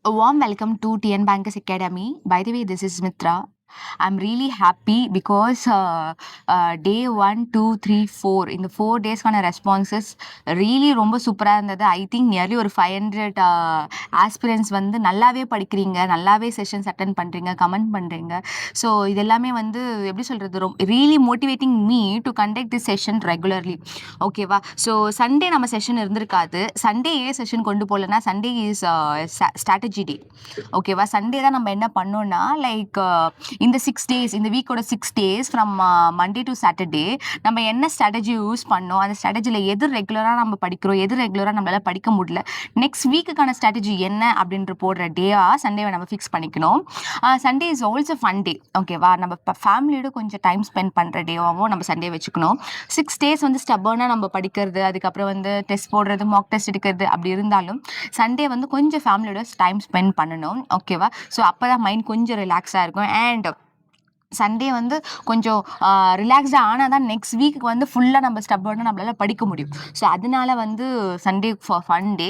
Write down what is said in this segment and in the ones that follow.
A warm welcome to TN Bankers Academy. By the way, this is Mitra. I'm really happy because day 1, 2, 3, 4 in the 4 days responses really ரொம்ப சூப்பராக இருந்தது. I think nearly ஒரு 500 aspirants வந்து நல்லாவே படிக்கிறீங்க, நல்லாவே sessions attend பண்ணுறீங்க, comment பண்ணுறீங்க. ஸோ இது எல்லாமே வந்து எப்படி சொல்கிறது, ரொம்ப really motivating me to conduct this session regularly. ஓகேவா? ஸோ சண்டே நம்ம செஷன் இருந்திருக்காது. சண்டே ஏன் செஷன் கொண்டு போகலன்னா, சண்டே இஸ் ஸ்ட்ராட்டஜி டே. ஓகேவா? சண்டே தான் நம்ம என்ன பண்ணோம்னா, லைக் இந்த 6 டேஸ், இந்த வீக்கோட 6 days from Monday to Saturday நம்ம என்ன ஸ்ட்ராட்டஜி யூஸ் பண்ணோம், அந்த ஸ்ட்ராட்டஜியில் எது ரெகுலராக நம்ம படிக்கிறோம், எது ரெகுலராக நம்மளால் படிக்க முடியல, நெக்ஸ்ட் வீக்குக்கான ஸ்ட்ராட்டஜி என்ன அப்படின்ற போடுற டேயாக சண்டேவை நம்ம ஃபிக்ஸ் பண்ணிக்கணும். சண்டே இஸ் ஆல்சோ ஃபன் டே. ஓகேவா? நம்ம ஃபேமிலியோட கொஞ்சம் டைம் ஸ்பெண்ட் பண்ணுற டேவாகவும் நம்ம சண்டே வச்சுக்கணும். 6 டேஸ் வந்து ஸ்டபர்னாக நம்ம படிக்கிறது, அதுக்கப்புறம் வந்து டெஸ்ட் போடுறது, மாக் டெஸ்ட் எடுக்கிறது அப்படி இருந்தாலும் சண்டே வந்து கொஞ்சம் ஃபேமிலியோட டைம் ஸ்பெண்ட் பண்ணணும். ஓகேவா? ஸோ அப்போ தான் மைண்ட் கொஞ்சம் ரிலாக்ஸாக இருக்கும். அண்ட் சண்டே வந்து கொஞ்சம் ரிலாக்ஸ்டாக ஆனால் தான் நெக்ஸ்ட் வீக்கு வந்து ஃபுல்லாக நம்ம ஸ்டப்பர்னாக நம்மளால் படிக்க முடியும். ஸோ அதனால வந்து Sunday fun day.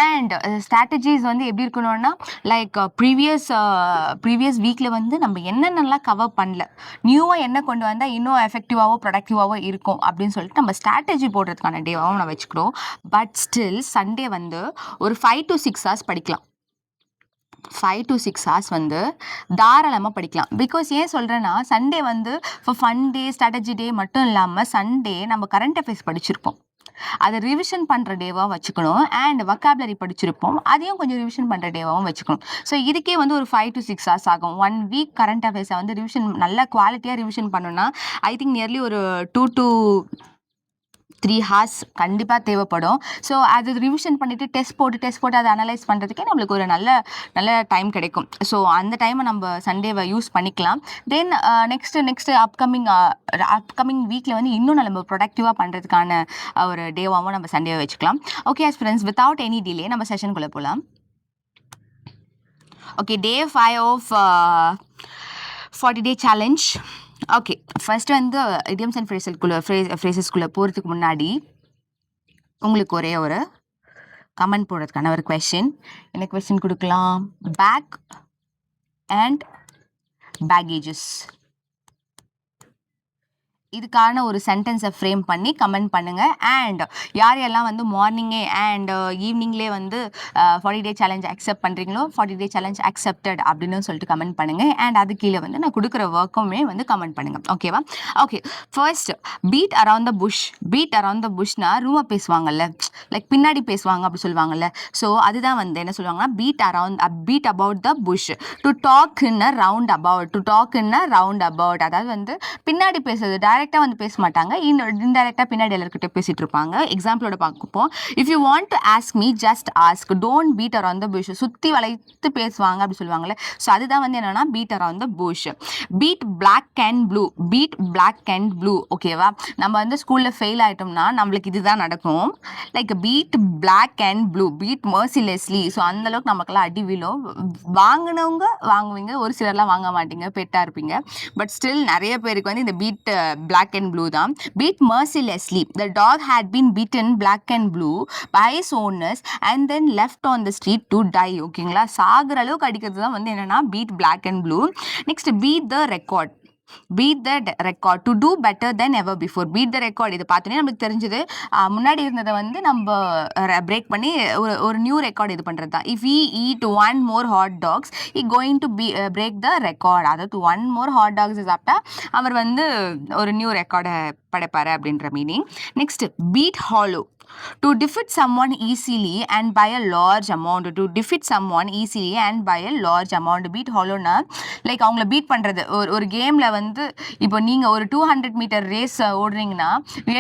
And strategies வந்து எப்படி இருக்கணும்னா, லைக் ப்ரீவியஸ் வீக்கில் வந்து நம்ம என்னென்னலாம் கவர் பண்ணல, நியூவாக என்ன கொண்டு வந்தால் இன்னும் எஃபெக்டிவாகவோ ப்ரொடக்டிவாகவோ இருக்கும் அப்படின்னு சொல்லிட்டு நம்ம ஸ்ட்ராட்டஜி போடுறதுக்கான டேவாகவும் நான் வச்சுக்கிறோம். பட் ஸ்டில் சண்டே வந்து ஒரு 5 to 6 hours படிக்கலாம். 5 to 6 hours வந்து தாராளமாக படிக்கலாம். பிகாஸ் ஏன் சொல்கிறேன்னா, சண்டே வந்து இப்போ ஃபன் டே, ஸ்ட்ராட்டஜி டே மட்டும் இல்லாமல் சண்டே நம்ம கரண்ட் அஃபேர்ஸ் படிச்சிருப்போம், அதை ரிவிஷன் பண்ணுற டேவாக வச்சுக்கணும். அண்ட் வொக்காபுலரி படிச்சிருப்போம், அதையும் கொஞ்சம் ரிவிஷன் பண்ணுற டேவாகவும் வச்சுக்கணும். ஸோ இதுக்கே வந்து ஒரு 5 to 6 hours ஆகும். 1 week கரண்ட் அஃபேர்ஸை வந்து ரிவிஷன் நல்லா குவாலிட்டியாக ரிவிஷன் பண்ணணும்னா ஐ திங்க் நியர்லி ஒரு 2 to 3 hours கண்டிப்பாக தேவைப்படும். ஸோ அது ரிவிஷன் பண்ணிவிட்டு டெஸ்ட் போட்டு அதை அனலைஸ் பண்ணுறதுக்கே நம்மளுக்கு ஒரு நல்ல டைம் கிடைக்கும். ஸோ அந்த டைமை நம்ம சண்டேவை யூஸ் பண்ணிக்கலாம். தென் நெக்ஸ்ட் அப்கமிங் வீக்கில் வந்து இன்னும் நம்ம ப்ரொடக்டிவாக பண்ணுறதுக்கான ஒரு டேவாகவும் நம்ம சண்டேவை வச்சுக்கலாம். Okay as friends, without any delay நம்ம செஷனுக்குள்ளே போகலாம். Okay, day 5 of 40-day challenge. Okay, first வந்து இடியம்ஸ் அண்ட் ஃப்ரேசஸ்குள்ளே போகிறதுக்கு முன்னாடி உங்களுக்கு ஒரே ஒரு கமெண்ட் போடுறதுக்கான ஒரு கொஸ்டின். என்ன கொஸ்டின் கொடுக்கலாம்? பேக் அண்ட் பேகேஜஸ், இதுக்கான ஒரு சென்டென்ஸை ஃப்ரேம் பண்ணி கமெண்ட் பண்ணுங்கள். அண்ட் யாரெல்லாம் வந்து மார்னிங்கே அண்ட் ஈவினிங்லேயே வந்து 40-day சேலஞ்ச் அக்செப்ட் பண்ணுறீங்களோ 40-day சேலஞ்ச் அக்செப்டட் அப்படின்னு சொல்லிட்டு கமெண்ட் பண்ணுங்கள். அண்ட் அது கீழே வந்து நான் கொடுக்குற ஒர்க்குமே வந்து கமெண்ட் பண்ணுங்கள். ஓகேவா? Okay, first beat around the bush. Beat around the புஷ்னா ரூமாக பேசுவாங்கல்ல, லைக் பின்னாடி பேசுவாங்க அப்படி சொல்லுவாங்கல்ல. ஸோ அதுதான் வந்து என்ன சொல்லுவாங்கன்னா, beat about the bush, to talk in a roundabout. அதாவது வந்து பின்னாடி பேசுறது, டைரெக்டாக வந்து பேச மாட்டாங்க, இன்டைரக்டாக பின்னாடி எல்லாருக்கிட்ட பேசிகிட்டு இருப்பாங்க. எக்ஸாம்பிளோட பார்ப்போம். If you want to ask me just ask, don't beat around the bush. சுற்றி வளைத்து பேசுவாங்க அப்படி சொல்லுவாங்கல்ல. ஸோ அதுதான் வந்து என்னென்னா beat around the bush. Beat black and blue. ஓகேவா? நம்ம வந்து ஸ்கூலில் ஃபெயில் ஆகிட்டோம்னா நம்மளுக்கு இதுதான் நடக்கும். Like beat black and blue, beat mercilessly. So அந்தளவுக்கு நமக்குலாம் அடி விழும். வாங்கினவங்க வாங்குவீங்க, ஒரு சிலர்லாம் வாங்க மாட்டீங்க, பெட்டாக இருப்பீங்க. பட் ஸ்டில் நிறைய பேருக்கு வந்து இந்த பீட் black and blue தான். Beat mercilessly. The dog had been beaten black and blue by his owners and then left on the street to die. ஓகேங்களா? சாகுற அளவுக்கு அடிக்கிறது தான் வந்து என்னன்னா beat black and blue. Next, beat the record. To do better than ever before. Beat the record, இது பார்த்தோன்னே நமக்கு தெரிஞ்சது முன்னாடி இருந்ததை வந்து நம்ம பிரேக் பண்ணி ஒரு நியூ ரெக்கார்டு இது பண்ணுறது தான். If he eat 1 more hot dogs he going to break the record. அதாவது 1 more hot dogs சாப்பிட்டா அவர் வந்து ஒரு நியூ ரெக்கார்டை படைப்பார் அப்படின்ற meaning. Next, beat hollow. To defeat someone easily and by a large amount. Beat ஹாலோனா லைக் அவங்கள beat பண்ணுறது. ஒரு கேமில் வந்து இப்போ நீங்கள் ஒரு 200 மீட்டர் ரேஸ் ஓடுறீங்கன்னா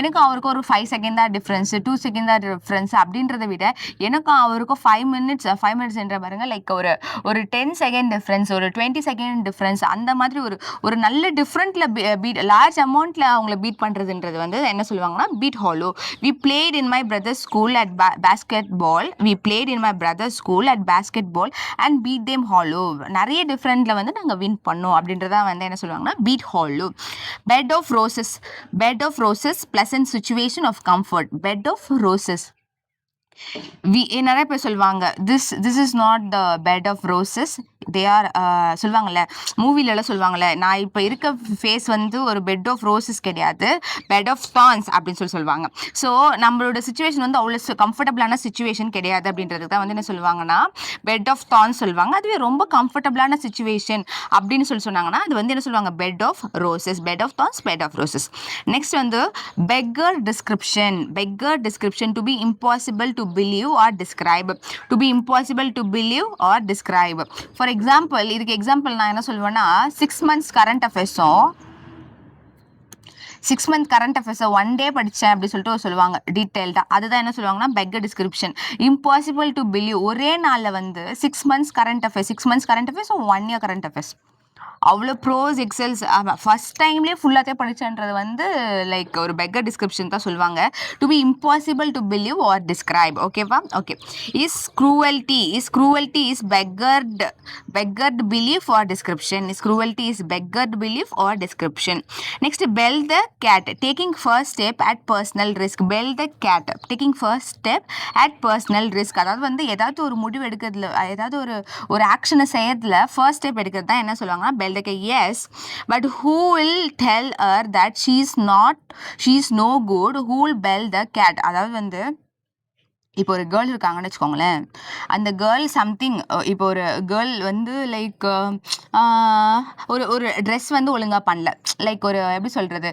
எனக்கும் அவருக்கும் ஒரு 5 செகண்ட் தான் டிஃப்ரென்ஸ், 2 செகண்ட் தான் டிஃப்ரென்ஸ் அப்படின்றத விட எனக்கும் அவருக்கும் 5 மினிட்ஸ் என்ற பாருங்க, லைக் ஒரு 10 செகண்ட் டிஃப்ரென்ஸ், ஒரு 20 செகண்ட் டிஃப்ரென்ஸ், அந்த மாதிரி ஒரு நல்ல டிஃப்ரெண்ட்டில் பீட், லார்ஜ் அமௌண்ட்டில் அவங்கள பீட் பண்ணுறதுன்றது வந்து என்ன சொல்லுவாங்கன்னா beat hollow. We played in my brother's school at basketball and beat them hollow. நிறைய டிஃப்ரெண்ட்ல வந்து நாங்கள் வின் பண்ணோம் அப்படின்றத வந்து என்ன சொல்லுவாங்கன்னா beat hollow. Bed of roses, pleasant situation of comfort. Bed of roses, நிறைய பேர் சொல்லுவாங்க this is not the bed of roses, they are சொல்லுவாங்கல்ல, மூவிலலாம் சொல்லுவாங்கல்ல, நான் இப்போ இருக்க ஃபேஸ் வந்து ஒரு பெட் ஆஃப் ரோசஸ் கிடையாது, பெட் ஆஃப் தான்ஸ் அப்படின்னு சொல்லுவாங்க. ஸோ நம்மளோட சுச்சுவேஷன் வந்து அவ்வளோ கம்ஃபர்டபுளான சுச்சுவேஷன் கிடையாது அப்படின்றதுக்கு தான் வந்து என்ன சொல்லுவாங்கன்னா பெட் ஆஃப் தான்ஸ் சொல்லுவாங்க. அதுவே ரொம்ப கம்ஃபர்டபுளான சுச்சுவேஷன் அப்படின்னு சொன்னாங்கன்னா அது வந்து என்ன சொல்லுவாங்க, bed of roses, bed of thorns, bed of roses. Next வந்து beggar description to be impossible to believe or describe, to be impossible to believe or describe. For example, இதுக்கு எக்ஸாம்பிள் நான் என்ன சொல்லுவேன்னா 6 months கரண்ட் அஃபேர்ஸும் 6 month current அஃபேர்ஸை 1 day படித்தேன் அப்படி சொல்லிட்டு சொல்லுவாங்க டீட்டெயில்டாக. அதுதான் என்ன சொல்லுவாங்கன்னா beggar description. Impossible to believe, ஒரே நாளில் வந்து 6 months current affairs 1 year current affairs, அவ்வளோ ப்ரோஸ் எக்ஸல்ஸ் ஃபஸ்ட் டைம்லேயே ஃபுல்லாகவே படித்தேன்றது வந்து லைக் ஒரு பெக்கர் டிஸ்கிரிப்ஷன் தான் சொல்லுவாங்க. To be impossible to believe or describe. ஓகேவா? Okay. Is cruelty is beggared belief or description. Beggared belief or description. Next bell the cat, taking first step at personal risk. Bell the cat, taking first step at personal risk. அதாவது வந்து ஏதாவது ஒரு முடிவு எடுக்கிறதுல, ஏதாவது ஒரு ஆக்ஷனை செய்யறதுல first step எடுக்கிறது தான் என்ன சொல்லுவாங்கன்னா yes, but who will tell her that she's no good, who will bell the cat. அதாவது வந்து இப்போ ஒரு கேர்ள் இருக்காங்கன்னு வச்சுக்கோங்களேன், அந்த கேர்ள் சம்திங், இப்போ ஒரு கேர்ள் வந்து லைக் ஒரு ட்ரெஸ் வந்து ஒழுங்காக பண்ணல, லைக் ஒரு எப்படி சொல்கிறது,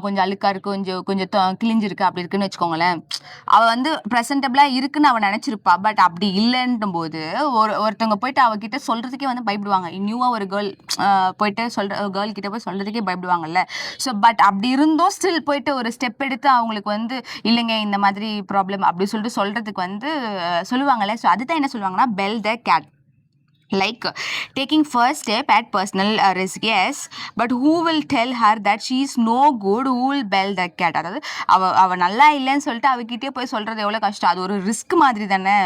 கொஞ்சம் அழுக்காக இருக்குது, கொஞ்சம் கிழிஞ்சிருக்கு அப்படி இருக்குன்னு வச்சுக்கோங்களேன். அவள் வந்து ப்ரெசன்டபிளாக இருக்குன்னு அவள் நினச்சிருப்பா. பட் அப்படி இல்லைன்னும் போது ஒருத்தவங்க போயிட்டு அவகிட்ட சொல்கிறதுக்கே வந்து பயப்படுவாங்க. நியூவாக ஒரு கேர்ள் போயிட்டு கேர்ள் கிட்ட போய் சொல்கிறதுக்கே பயப்படுவாங்கல்ல. ஸோ பட் அப்படி இருந்தும் ஸ்டில் போயிட்டு ஒரு ஸ்டெப் எடுத்து அவங்களுக்கு வந்து இல்லைங்க இந்த மாதிரி ப்ராப்ளம் அப்படி சொல்லிட்டு சொல்கிறதுக்கு வந்து சொல்லுவாங்கல்ல. ஸோ அதுதான் என்ன சொல்லுவாங்கன்னா bell the gate, like taking first step at personal risk. Yes, but who will tell her that she is no good, who will bell the cat. அதாவது அவ நல்லா இல்லைன்னு சொல்லிட்டு அவகிட்டே போய் சொல்கிறது எவ்வளோ கஷ்டம். அது ஒரு ரிஸ்க் மாதிரி தானே.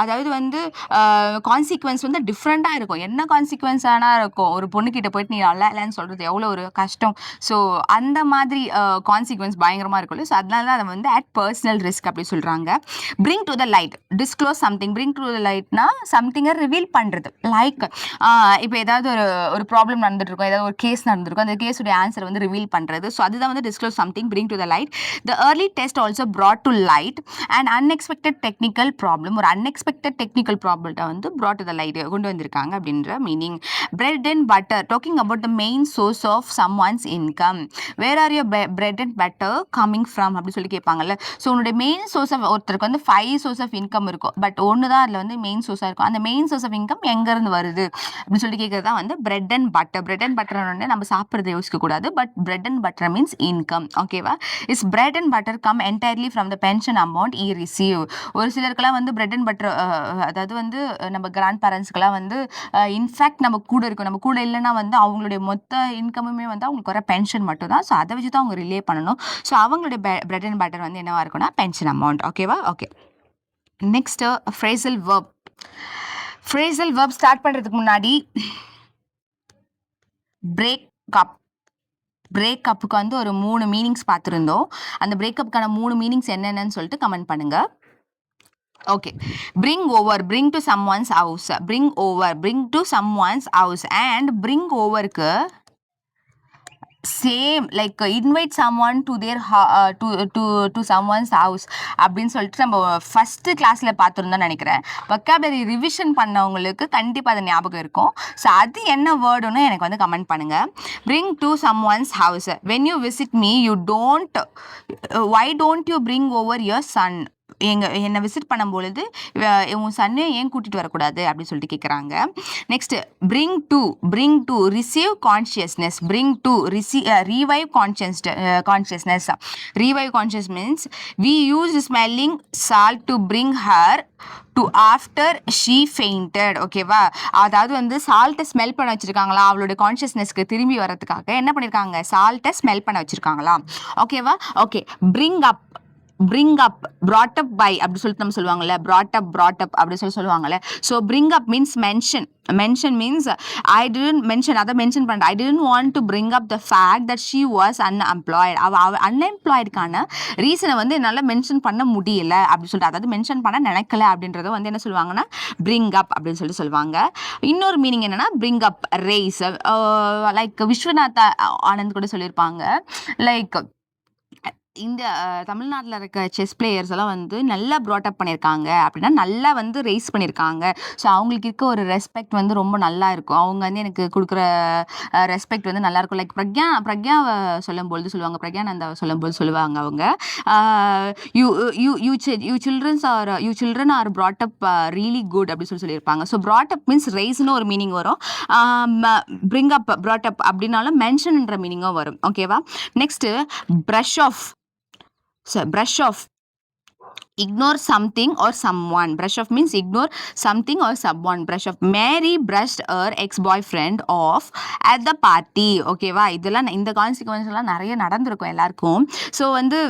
அதாவது வந்து கான்சிக்வன்ஸ் வந்து டிஃப்ரெண்ட்டாக இருக்கும். என்ன கான்சிக்வன்ஸ் ஆனால் இருக்கும், ஒரு பொண்ணுக்கிட்ட போயிட்டு நீ நல்லா இல்லைன்னு சொல்கிறது எவ்வளோ ஒரு கஷ்டம். ஸோ அந்த மாதிரி கான்சிக்வன்ஸ் பயங்கரமாக இருக்கும்ல. ஸோ அதனால தான் அதை வந்து அட் பர்சனல் ரிஸ்க் அப்படி சொல்கிறாங்க. Bring to the light, disclose something. Bring to the லைட்னா சம்திங்கை ரிவீல் பண்ணுறது. லைக் இப்போ ஏதாவது ஒரு ப்ராப்ளம் நடந்துட்டு இருக்கும், ஏதாவது ஒரு கேஸ் நடந்திருக்கும், அந்த கேஸுடைய ஆன்சர் வந்து ரிவீல் பண்ணுறது. ஸோ அதுதான் வந்து disclose something, bring to the light. The early test also brought to light and unexpected technical problem. ஒரு அன்எக்ஸ்பெக்டட் டெக்னிக்கல் ப்ராப்ளத்தை வந்து brought டு த லைட் கொண்டு வந்திருக்காங்க அப்படின்ற meaning. Bread and butter, talking about the main source of someone's income. Where are your bread and butter coming from அப்படி சொல்லி கேட்பாங்கல்ல. So உன்னுடைய மெயின் சோர்ஸ் ஆஃப், ஒருத்தருக்கு வந்து 5 source ஆஃப் இன்கம் இருக்கும், பட் ஒன்று தான் அதில் வந்து மெயின் சோர்ஸாக இருக்கும். அந்த மெயின் சோர்ஸ் ஆஃப் இன்கம் எங்கே வருது அப்படின்னு சொல்லி கேட்கறது தான் வந்து bread and butter. Bread and butter நம்ம சாப்பிட்றத யோசிக்க கூடாது, but bread and butter means income. ஓகேவா? Is bread and butter come entirely from the pension amount I receive. ஒரு சிலருக்குலாம் வந்து பிரெட் அண்ட் பட்டர், அதாவது வந்து நம்ம கிராண்ட் பேரண்ட்ஸ்க்குலாம் வந்து இன்ஃபேக்ட் நம்ம கூட இருக்கும், நம்ம கூட இல்லைன்னா வந்து அவங்களுடைய மொத்த இன்கமுமே வந்து அவங்களுக்கு வர பென்ஷன் மட்டும் தான். ஸோ அதை வச்சு தான் அவங்க ரிலே பண்ணணும். ஸோ அவங்களுடைய பிரெட் அண்ட் பட்டர் வந்து என்னவா இருக்கும்னா பென்ஷன் அமௌண்ட். ஓகேவா? Okay. Next phrasal verb. Phrasal verb start பண்ணுறதுக்கு முன்னாடி பிரேக்கப்புக்கு வந்து ஒரு 3 மீனிங்ஸ் பார்த்துருந்தோம். அந்த பிரேக்கப்புக்கான 3 மீனிங்ஸ் என்னென்னு சொல்லிட்டு கமெண்ட் பண்ணுங்க. Okay. bring over, bring to someone's house. bring over, bring to someone's house. and bring overக்கு same like invite someone to their to someone's house அப்படின்னு சொல்லிட்டு நம்ம ஃபஸ்ட்டு கிளாஸில் பார்த்துருந்தோம்னு நினைக்கிறேன். வொக்காபுலரி ரிவிஷன் பண்ணவங்களுக்கு கண்டிப்பாக அது ஞாபகம் இருக்கும். ஸோ அது என்ன வேர்டுன்னு எனக்கு வந்து கமெண்ட் பண்ணுங்கள். Bring to someone's house. When you visit me you don't, why don't you bring over your son. என்னை விசிட் பண்ணும்பொழுது உன் சன்னை ஏன் கூட்டிகிட்டு வரக்கூடாது அப்படின்னு சொல்லிட்டு கேட்குறாங்க. Next bring to receive consciousness. Bring to revive consciousness. revive consciousness means we use smelling salt to bring her to after she fainted. ஓகேவா? அதாவது வந்து சால்ட்டை ஸ்மெல் பண்ண வச்சுருக்காங்களா, அவளோட கான்ஷியஸ்னஸ்க்கு திரும்பி வரதுக்காக என்ன பண்ணியிருக்காங்க, சால்ட்டை ஸ்மெல் பண்ண வச்சுருக்காங்களா. ஓகேவா? Okay. Bring up, bring up, brought up by அப்படி சொல்லிட்டு நம்ம சொல்லுவாங்கல்ல, brought up அப்படி சொல்லுவாங்கல்ல. So bring up means mention means I didn't mention, அதை மென்ஷன் பண்ண, I didn't want to bring up the fact that she was unemployed. அவ அன்எம்ப்ளாய்டுக்கான ரீசனை வந்து என்னால் மென்ஷன் பண்ண முடியல அப்படின்னு சொல்லிட்டு, அதாவது மென்ஷன் பண்ண நினைக்கல அப்படின்றத வந்து என்ன சொல்லுவாங்கன்னா bring up அப்படின்னு சொல்லிட்டு சொல்லுவாங்க. இன்னொரு மீனிங் என்னன்னா bring up, raise, like Viswanath Anand கூட சொல்லியிருப்பாங்க, லைக் இந்த தமிழ்நாட்டில் இருக்க செஸ் பிளேயர்ஸ் எல்லாம் வந்து நல்லா ப்ராட்டப் பண்ணியிருக்காங்க அப்படின்னா, நல்லா வந்து ரேஸ் பண்ணியிருக்காங்க. ஸோ அவங்களுக்கு இருக்க ஒரு ரெஸ்பெக்ட் வந்து ரொம்ப நல்லா இருக்கும். அவங்க வந்து எனக்கு கொடுக்குற ரெஸ்பெக்ட் வந்து நல்லாயிருக்கும். லைக் பிரக்யாவை சொல்லும்பொழுது சொல்லுவாங்க, பிரக்யானந்தாவை சொல்லும்போது சொல்லுவாங்க அவங்க, you you you you children are brought up really good அப்படின்னு சொல்லியிருப்பாங்க. ஸோ ப்ராட்டப் மீன்ஸ் ரேஸ்னு ஒரு மீனிங் வரும், பிரிங் அப் ப்ராட்டப் அப்படின்னாலும் மென்ஷன்ன்ற மீனிங்கும் வரும். ஓகேவா? Next brush off. So brush off, ignore something or someone. Brush off means ignore something or someone. Brush off. Mary brushed her ex-boyfriend off at the party. ஓகேவா? இதெல்லாம் இந்த consequence எல்லாம் நிறைய நடந்திருக்கும் எல்லாருக்கும். ஸோ வந்து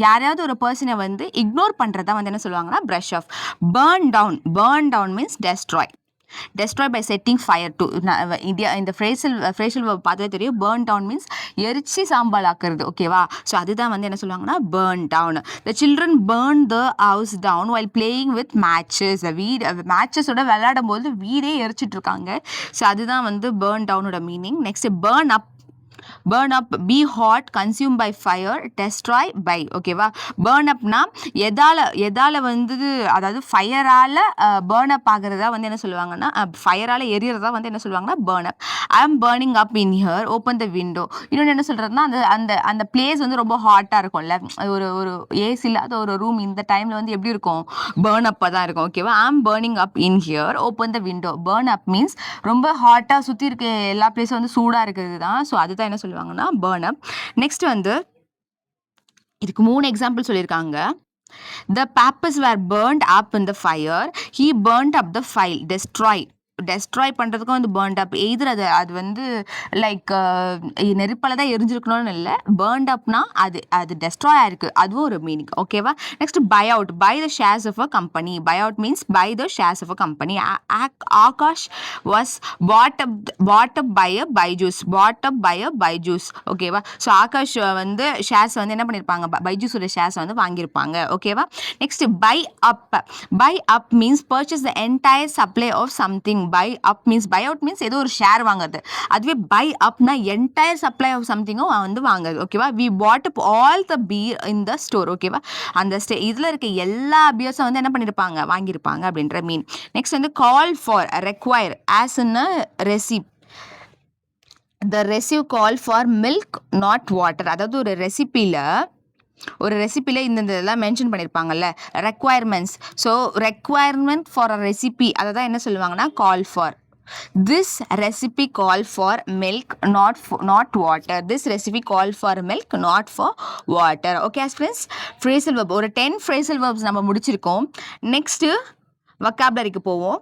யாரையாவது ஒரு பர்சனை வந்து இக்னோர் பண்ணுறதா வந்து என்ன சொல்லுவாங்கன்னா brush off. burn down means destroy by setting fire to. India இந்த ஃப்ரேஷல் பார்த்தா தெரியும், burn down மீன்ஸ் எரிச்சி சாம்பல் ஆக்குறது. ஓகேவா? ஸோ அதுதான் வந்து என்ன சொல்லுவாங்கன்னா burn down. The children burned the house down while playing with matches. மேட்சஸோட விளையாடும் போது வீடே எரிச்சிட்டு இருக்காங்க. ஸோ அதுதான் வந்து burn downோட meaning. Next burn up, be hot, consume by fire, destroy by. ஓகேவா? burn upனா எதால வந்து, அதாவது ஃபயரால burn up ஆகிறதா வந்து என்ன சொல்லுவாங்கன்னா, ஃபயரால எரியறதா வந்து என்ன சொல்லுவாங்கன்னா burn up. I am burning up in here, open the window. இன்னொன்று என்ன சொல்றதுன்னா, அந்த பிளேஸ் வந்து ரொம்ப ஹாட்டாக இருக்கும்ல, ஒரு ஏசி இல்லாத ஒரு ரூம் இந்த டைமில் வந்து எப்படி இருக்கும், burn up தான் இருக்கும். ஓகேவா? I am burning up in here, open the window. burn up means ரொம்ப ஹாட்டாக சுற்றி இருக்க எல்லா பிளேஸும் வந்து சூடாக இருக்கிறது தான். ஸோ அதுதான் என்ன சொல்லுவாங்கன்னா burn up. நெக்ஸ்ட் வந்து இதுக்கு 3 எக்ஸாம்பிள் சொல்லியிருக்காங்க. The papers were burned up in the fire. He burned up the file. Destroy பண்ணுறதுக்கும் வந்து burnt up. எய்தர் அது வந்து லைக் நெருப்பால் தான் எரிஞ்சிருக்கணும்னு இல்லை, burnt upனா அது டெஸ்ட்ராய் ஆயிருக்கு, அதுவும் ஒரு மீனிங். ஓகேவா? Next buy out, buy the shares of a company. buy out means buy the shares of a company. Akash was bought up by a Byju's. ஓகேவா? ஸோ ஆகாஷ் வந்து ஷேர்ஸ் வந்து என்ன பண்ணியிருப்பாங்க, பைஜூஸோட ஷேர்ஸ் வந்து வாங்கியிருப்பாங்க. ஓகேவா? Next buy up means purchase the entire supply of something. buy up means, buy out means ஏதோ ஒரு ஷேர் வாங்குறது. அதுவே buy upனா என்டையர் சப்ளை ஆஃப் சம்திங்கும் வந்து வாங்குறது. ஓகேவா? we bought up all the beer in the store. ஓகேவா? அந்த இதில் இருக்க எல்லா பியர்ஸும் வந்து என்ன பண்ணியிருப்பாங்க, வாங்கியிருப்பாங்க அப்படின்ற மீன். நெக்ஸ்ட் வந்து call for, require, as in a receipt. the receive call for milk not water. அதாவது ஒரு ரெசிபியில் இந்த இதெல்லாம் மென்ஷன் பண்ணியிருப்பாங்கல்ல, requirements. So requirement for a recipe, அதை தான் என்ன சொல்லுவாங்கன்னா call for. This recipe call for milk, not water. This recipe call for milk, not for water. Okay friends, phrasal verb ஒரு 10 phrasal verbs நம்ம முடிச்சிருக்கோம். நெக்ஸ்ட் vocabularyக்கு போவோம்.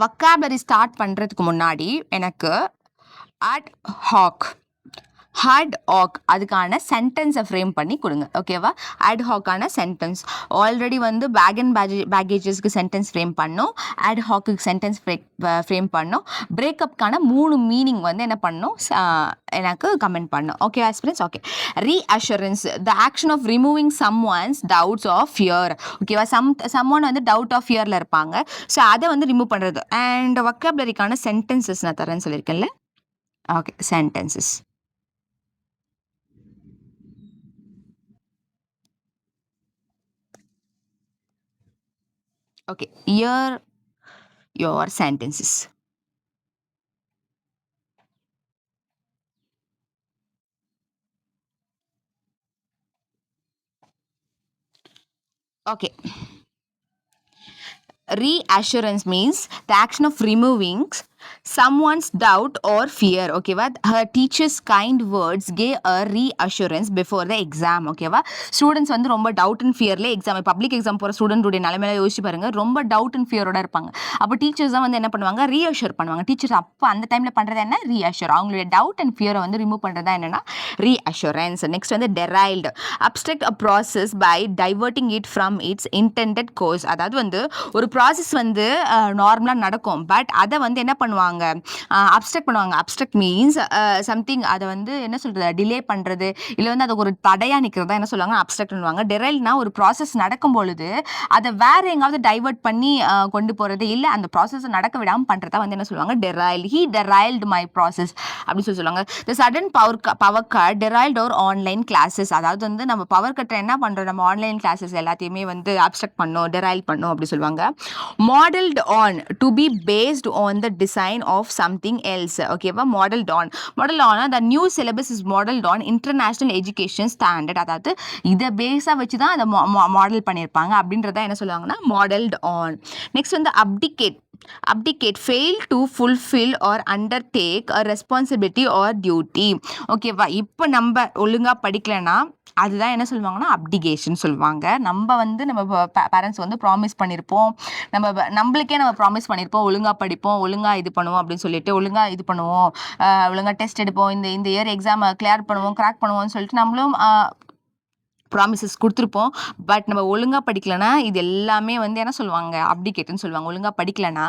vocabulary start பண்ணுறதுக்கு முன்னாடி எனக்கு ad hoc அதுக்கான சென்டென்ஸை ஃப்ரேம் பண்ணி கொடுங்க. ஓகேவா? ad hoc-ஆன சென்டென்ஸ் ஆல்ரெடி வந்து பேக் அண்ட் பேகேஜஸ்க்கு சென்டென்ஸ் ஃப்ரேம் பண்ணோம், ad hoc-க்கு சென்டென்ஸ் ஃப்ரேம் பண்ணோம். பிரேக்கப்கான 3 மீனிங் வந்து என்ன பண்ணோம், எனக்கு கமெண்ட் பண்ணோம். Okay aspirants? Okay. Reassurance, the action of removing someone's doubts of fear. ஓகேவா? சம்ஒன் வந்து டவுட் ஆஃப் ஃபியரில் இருப்பாங்க. ஸோ அதை வந்து ரிமூவ் பண்ணுறது. அண்ட் வொக்காபுலரிக்கான சென்டென்சஸ் நான் தரேன்னு சொல்லியிருக்கேன்ல. Okay, sentences. Okay, here your sentences. Okay. Reassurance means the action of removing someone's doubt or fear, ஓகேவா. her teacher's kind words gave a reassurance before the exam, ஓகேவா. Students வந்து ரொம்ப doubt and ஃபியர்ல exam, public exam போகிற ஸ்டூடெண்ட்டுடைய நிலைமையில யோசிச்சு பாருங்க, ரொம்ப டவுட் அண்ட் ஃபியரோட இருப்பாங்க. அப்போ டீச்சர்ஸ் தான் வந்து என்ன பண்ணுவாங்க, ரீஅஷூர் பண்ணுவாங்க. டீச்சர்ஸ் அப்போ அந்த டைமில் பண்ணுறது என்ன, ரீஅஷூர். அவங்களுடைய டவுட் அண்ட் ஃபியரை வந்து ரிமூவ் பண்ணுறது என்னன்னா ரீஅஷூரன்ஸ். நெக்ஸ்ட் வந்து derailed, abstract a process by diverting it from its intended course. அதாவது வந்து ஒரு ப்ராசஸ் வந்து நார்மலாக நடக்கும், பட் அதை வந்து என்ன பண்ணுவாங்க, அப்ஸ்ட்ரக்ட் பண்ணுவாங்க. அப்ஸ்ட்ரக்ட் மீன்ஸ் சம்திங், அதை வந்து என்ன சொல்கிறது, டிலே பண்ணுறது, இல்லை வந்து அதுக்கு ஒரு தடையாக நிற்கிறதா என்ன சொல்லுவாங்க, அப்ஸ்ட்ரக்ட் பண்ணுவாங்க. டெரைல்னா ஒரு ப்ராசஸ் நடக்கும் பொழுது அதை வேற எங்காவது டைவர்ட் பண்ணி கொண்டு போகிறது, இல்லை அந்த ப்ராசஸ் நடக்க விடாமல் பண்ணுறதா வந்து என்ன சொல்லுவாங்க, டெரைல். ஹீ டெரைல்டு மை ப்ராசஸ் அப்படின்னு சொல்லுவாங்க. த சடன் பவர் கட் டெரைல்டு ஒரு ஆன்லைன் கிளாஸஸ். அதாவது வந்து நம்ம பவர் கட்டை என்ன பண்ணுறோம், நம்ம ஆன்லைன் கிளாஸஸ் எல்லாத்தையுமே வந்து அப்ஸ்ட்ரக்ட் பண்ணோம், டெரைல் பண்ணோம் அப்படி சொல்லுவாங்க. Modelled on, to be based on the design of something else, ஓகேவா. Modelled on, the new syllabus is modelled on international education standard. அதாவது இதை பேஸாக வச்சு தான் அதை மாடல் பண்ணியிருப்பாங்க அப்படின்றத என்ன சொல்லுவாங்கன்னா மாடல்டு ஆன். நெக்ஸ்ட் வந்து abdicate, fail to fulfill or undertake a responsibility or duty, ஓகேவா. இப்போ நம்ம ஒழுங்காக படிக்கலைன்னா அதுதான் என்ன சொல்லுவாங்கன்னா அப்டிகேஷன் சொல்லுவாங்க. நம்ம வந்து நம்ம பேரண்ட்ஸ் வந்து ப்ராமிஸ் பண்ணியிருப்போம், நம்மளுக்கே நம்ம ப்ராமிஸ் பண்ணியிருப்போம், ஒழுங்காக படிப்போம், ஒழுங்காக இது பண்ணுவோம் அப்படின்னு சொல்லிட்டு, ஒழுங்காக இது பண்ணுவோம், ஒழுங்காக டெஸ்ட் எடுப்போம், இந்த இயர் எக்ஸாம் கிளியர் பண்ணுவோம், கிராக் பண்ணுவோம்னு சொல்லிட்டு நம்மளும் ப்ராமிசஸ் கொடுத்துருப்போம். பட் நம்ம ஒழுங்காக படிக்கலைன்னா இது எல்லாமே வந்து என்ன சொல்லுவாங்க, அப்டிகேட்னு சொல்லுவாங்க. ஒழுங்காக படிக்கலைன்னா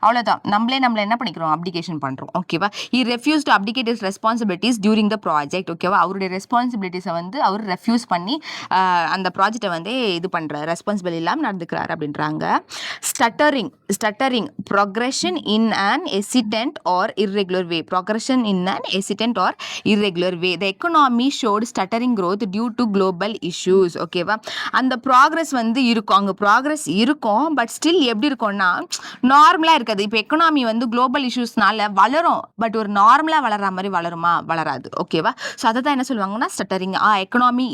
அவ்வளோதான், நம்மளை என்ன பண்ணிக்கிறோம், அப்டிகேஷன் பண்ணுறோம், ஓகேவா. He refuse to abdicate is responsibilities during the project, ஓகேவா. அவருடைய ரெஸ்பான்சிபிலிட்டிஸை வந்து அவர் ரெஃப்யூஸ் பண்ணி அந்த ப்ராஜெக்டை வந்து இது பண்ணுறாரு, ரெஸ்பான்சிபிள் இல்லாமல் நடந்துக்கிறார் அப்படின்றாங்க. ஸ்டட்டரிங் ப்ரொக்ரெஷன் இன் அன் எசிடென்ட் or irregular way, the economy showed stuttering growth due to global issues, ஓகேவா. அந்த ப்ராக்ரஸ் வந்து இருக்கும், அங்கே ப்ராக்ரஸ் இருக்கும், பட் ஸ்டில் எப்படி இருக்கும்னா நார்மலாக இருக்காது. இப்போ எக்கனாமி வந்து குளோபல் இஷ்யூஸ்னால வளரும், பட் ஒரு நார்மலாக வளர்ற மாதிரி வளருமா, வளராது, ஓகேவா. ஸோ அதை தான் என்ன சொல்லுவாங்கன்னா stuttering. Economy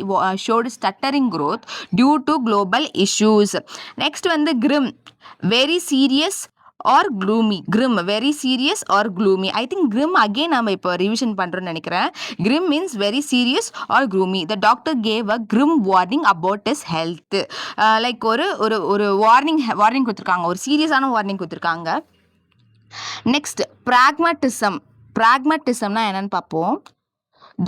showed stuttering growth due to global issues. Next வந்து grim, very serious or gloomy, very serious or gloomy. I think grim again நம்ம இப்போ ரிவிஷன் பண்ணுறோன்னு நினைக்கிறேன். Grim means very serious or gloomy. The doctor gave a grim warning about his health. Like ஒரு warning கொடுத்துருக்காங்க, ஒரு சீரியஸான warning கொடுத்துருக்காங்க. Next ப்ராக்மட்டிசம்னா என்னன்னு பார்ப்போம்.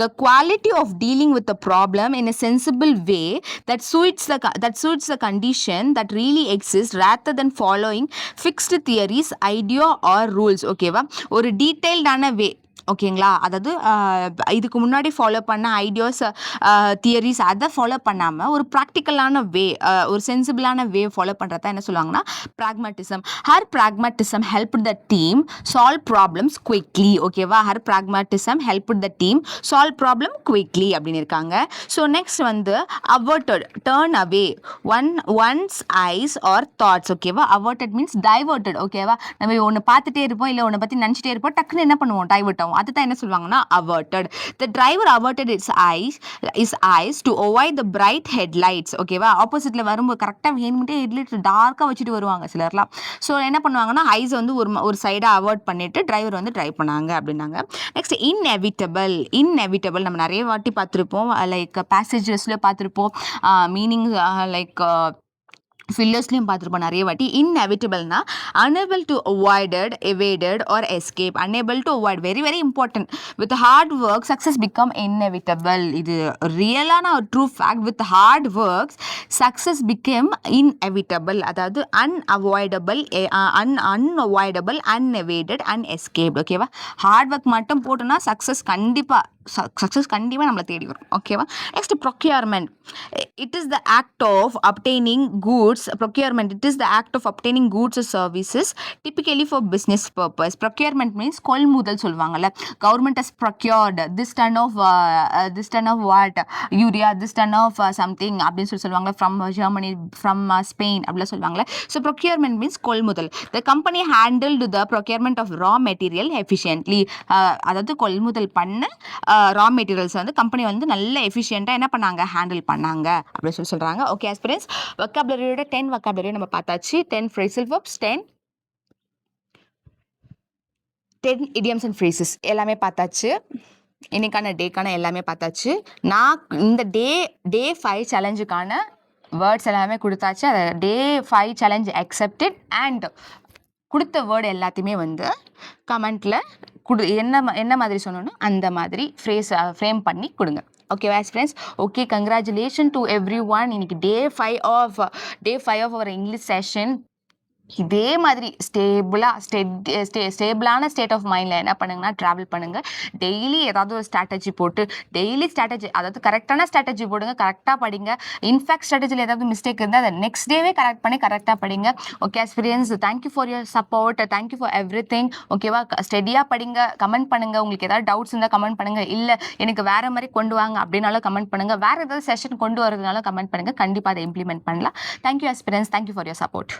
The quality of dealing with the problem in a sensible way that suits the condition that really exists rather than following fixed theories, idea or rules, ஓகேவா. ஒரு டீட்டெயில்டான வே, ஓகேங்களா. அதாவது இதுக்கு முன்னாடி ஃபாலோ பண்ண ஐடியாஸ், தியரிஸ் அதை ஃபாலோ பண்ணாமல் ஒரு ப்ராக்டிக்கலான வே, ஒரு சென்சிபிளான வே ஃபாலோ பண்ணுறதா என்ன சொல்லுவாங்கன்னா pragmatism. Her pragmatism help the team solve problems quickly, ஓகேவா. Her pragmatism help the team solve problem quickly அப்படின்னு இருக்காங்க. ஸோ நெக்ஸ்ட் வந்து averted, turn away one's eyes or thoughts, ஓகேவா. அவர்டட் மீன்ஸ் டைவர்டட், ஓகேவா. நம்ம ஒன்று பார்த்துட்டே இருப்போம், இல்லை ஒன்று பற்றி நினச்சிட்டே இருப்போம், டக்குன்னு என்ன பண்ணுவோம், டைவர்ட் ஆகும். அதுதான் என்ன சொல்லுவாங்கன்னா averted. The driver averted his eyes to avoid the bright headlights, ஓகேவா. ஆப்போசிட்ல வரும்போது கரெக்டாக வேணும்ட்டே ஹெட்லைட் டார்க்காக வச்சுட்டு வருவாங்க சிலர்லாம். ஸோ என்ன பண்ணுவாங்கன்னா ஐஸ் வந்து ஒரு சைடாக அவாய்ட் பண்ணிட்டு டிரைவர் வந்து ட்ரைவ் பண்ணாங்க அப்படின்னாங்க. நெக்ஸ்ட் இன்எவிட்டபிள் நம்ம நிறைய வாட்டி பார்த்துருப்போம், லைக் பேசேஜஸ்ல பார்த்துருப்போம், மீனிங் லைக் ஃபில்லர்ஸ்லையும் பார்த்துருப்போம் நிறைய வாட்டி. இன்எவிட்டபிள்னா unable to avoided, evaded or escape. Unable to avoid, very very important. With hard work success become inevitable. இது ரியலான ஒரு true fact. With heart works success become inevitable. அதாவது அன்அவாய்டபிள், அன்எவேடட், அன்எஸ்கேப்ட், ஓகேவா. ஹார்ட் ஒர்க் மட்டும் போட்டோன்னா success கண்டிப்பாக நம்மளை தேடி வரும், ஓகேவா. Next procurement. It is the act of obtaining goods. Procurement, it is the act of obtaining goods or services typically for business purpose. Procurement means கொள்முதல் சொல்லுவாங்கல்ல. Government has procured this ton of what, urea, this ton of something அப்படின்னு சொல்லுவாங்க, from Germany, from Spain அப்படிலாம் சொல்லுவாங்கல்ல. So procurement means கொள்முதல். The company handled the procurement of raw material efficiently. அதாவது கொள்முதல் பண்ண ரா மெட்டீரியல்ஸ் வந்து கம்பெனி வந்து நல்ல எஃபிஷியண்டாக என்ன பண்ணாங்க, ஹேண்டில் பண்ணாங்க அப்படின்னு சொல்கிறாங்க. ஓகே ஆஸ்பிரன்ஸ், வொக்காபுலரியோட 10 வொக்காபுலரி நம்ம பார்த்தாச்சு. 10 phrasal verbs, 10 10 idioms and phrases எல்லாமே பார்த்தாச்சு. இன்னைக்கான டேக்கான எல்லாமே பார்த்தாச்சு. நான் இந்த டே 5 சேலஞ்சுக்கான வேர்ட்ஸ் எல்லாமே கொடுத்தாச்சு. அதை டே 5 சேலஞ்ச் அக்செப்டட் அண்ட் கொடுத்த வேர்டு எல்லாத்தையுமே வந்து கமெண்ட்டில் என்ன மாதிரி சொன்னோன்னா அந்த மாதிரி ஃப்ரேம் பண்ணி கொடுங்க. ஓகேவா friends? Okay, congratulation to every one. இன்னைக்கு டே 5 ஆஃப் அவர் இங்கிலீஷ் செஷன். இதே மாதிரி ஸ்டேபிளான ஸ்டேட் ஆஃப் மைண்டில் என்ன பண்ணுங்கன்னா ட்ராவல் பண்ணுங்கள். டெய்லி ஏதாவது ஒரு ஸ்ட்ராட்டஜி போட்டு அதாவது கரெக்டான ஸ்ட்ராட்டஜி போடுங்க, கரெக்டாக படிங்க. இன்ஃபேக்ட் ஸ்ட்ராட்டஜியில் ஏதாவது மிஸ்டேக் இருந்தால் அதை நெக்ஸ்ட் டேவே கரெக்ட் பண்ணி கரெக்டாக படிங்க. Okay experience, thank you for your support, thank you for every thing. ஓகேவா? ஸ்டெடியாக படிங்க, கமெண்ட் பண்ணுங்கள். உங்களுக்கு ஏதாவது டவுட்ஸ் இருந்தால் கமெண்ட் பண்ணுங்கள். இல்லை எனக்கு வேறு மாதிரி கொண்டு வாங்க அப்படின்னாலும் கமெண்ட் பண்ணுங்கள். வேறு ஏதாவது செஷன் கொண்டு வரதுனாலும் கமெண்ட் பண்ணுங்கள். கண்டிப்பாக அதை இம்ப்ளிமெண்ட் பண்ணலாம். Thank you experience, thank you for your support.